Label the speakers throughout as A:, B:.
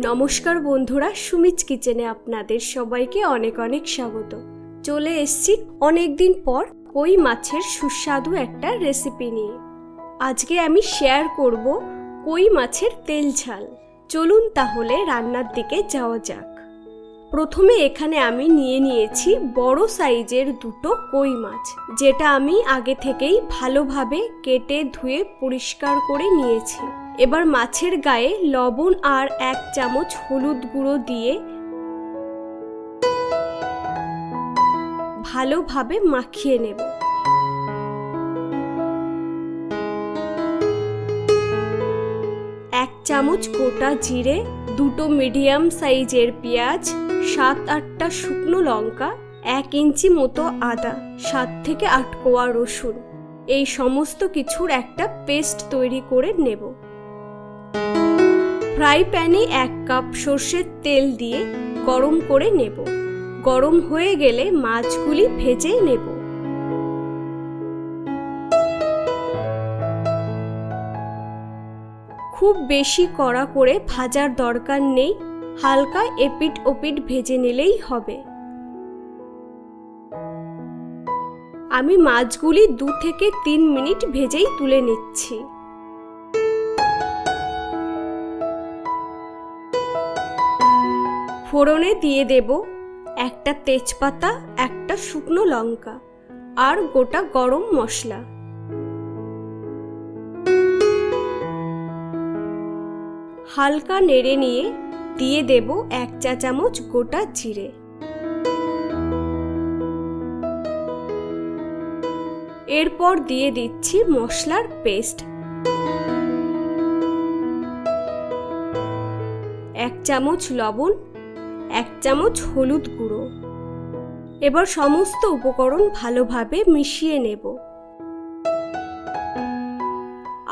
A: নমস্কার বন্ধুরা, সুমিজ কিচেনে আপনাদের সবাইকে অনেক অনেক স্বাগত। চলে এসেছি অনেকদিন পর কই মাছের সুস্বাদু একটা রেসিপি নিয়ে। আজকে আমি শেয়ার করব কই মাছের তেল ঝাল। চলুন তাহলে রান্নার দিকে যাওয়া যাক। প্রথমে এখানে আমি নিয়েছি বড় সাইজের দুটো কই মাছ, যেটা আমি আগে থেকেই ভালোভাবে কেটে ধুয়ে পরিষ্কার করে নিয়েছি। এবার মাছের গায়ে লবণ আর 1 চামচ হলুদ গুঁড়ো দিয়ে ভালোভাবে মাখিয়ে নেব। এক চামচ গোটা জিরে, দুটো মিডিয়াম সাইজের পেঁয়াজ, 7-8টা শুকনো লঙ্কা, 1 ইঞ্চি মতো আদা, 7 থেকে 8 কোয়া রসুন, এই সমস্ত কিছুর একটা পেস্ট তৈরি করে নেব। ফ্রাই প্যানে 1 কাপ সর্ষের তেল দিয়ে গরম করে নেব। গরম হয়ে গেলে মাছগুলি ভেজে নেব। খুব বেশি কড়া করে ভাজার দরকার নেই, হালকা এপিট ওপিট ভেজে নিলেই হবে। আমি মাছগুলি 2 থেকে 3 মিনিট ভেজেই তুলে নিচ্ছি। ফোড়নে দিয়ে দেব একটা তেজপাতা, একটা শুকনো লঙ্কা আর গোটা গরম মশলা। হালকা নেড়ে নিয়ে দিয়ে দেব 1 চা চামচ গোটা জিরে। এরপর দিয়ে দিচ্ছি মশলার পেস্ট, 1 চামচ লবণ, 1 চামচ হলুদ গুঁড়ো। এবার সমস্ত উপকরণ ভালোভাবে মিশিয়ে নেব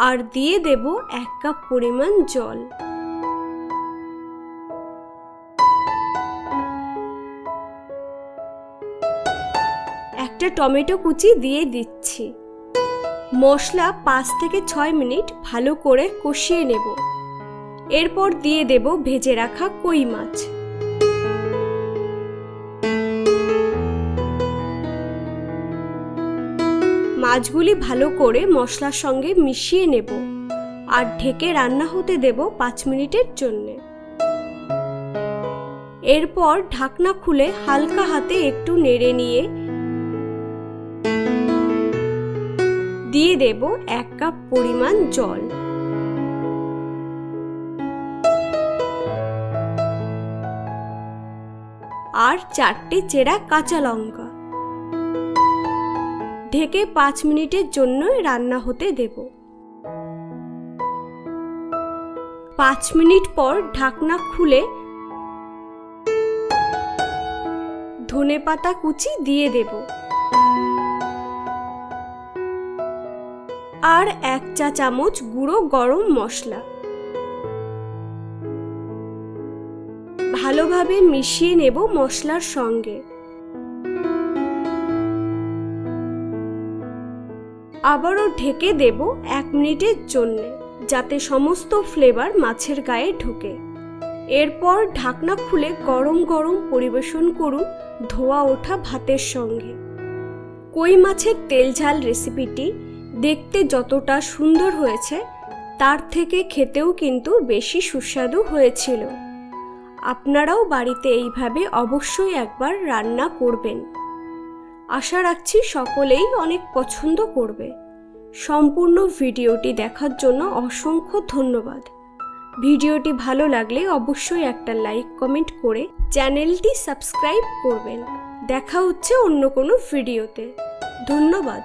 A: আর দিয়ে দেব 1 কাপ পরিমাণ জল। একটা টমেটো কুচি দিয়ে দিচ্ছি। মশলা 5 থেকে 6 মিনিট ভালো করে কষিয়ে নেব। এরপর দিয়ে দেব ভেজে রাখা কই মাছ। মাছগুলি ভালো করে মশলার সঙ্গে মিশিয়ে নেব আর ঢেকে রান্না হতে দেব 5 মিনিটের জন্য। এরপর ঢাকনা খুলে হালকা হাতে একটু নেড়ে নিয়ে দিয়ে দেব 1 কাপ পরিমাণ জল। আর 4টে চেরা কাঁচা লঙ্কা। ঢেকে 5 মিনিটের জন্য রান্না হতে দেব। 5 মিনিট পর ঢাকনা খুলে ধনেপাতা কুচি দিয়ে দেব আর 1 চা চামচ গুঁড়ো গরম মশলা। ভালোভাবে মিশিয়ে নেব মশলার সঙ্গে। আবারও ঢেকে দেব 1 মিনিটের জন্য, যাতে সমস্ত ফ্লেভার মাছের গায়ে ঢোকে। এরপর ঢাকনা খুলে গরম গরম পরিবেশন করুন ধোয়া ওঠা ভাতের সঙ্গে। কই মাছের তেল ঝাল রেসিপিটি দেখতে যতটা সুন্দর হয়েছে, তার থেকে খেতেও কিন্তু বেশি সুস্বাদু হয়েছিল। আপনারাও বাড়িতে এইভাবে অবশ্যই একবার রান্না করবেন। আশা রাখছি সকলেই অনেক পছন্দ করবে। সম্পূর্ণ ভিডিওটি দেখার জন্য অসংখ্য ধন্যবাদ। ভিডিওটি ভালো লাগলে অবশ্যই একটা লাইক কমেন্ট করে চ্যানেলটি সাবস্ক্রাইব করবেন। দেখা হচ্ছে অন্য কোনো ভিডিওতে। ধন্যবাদ।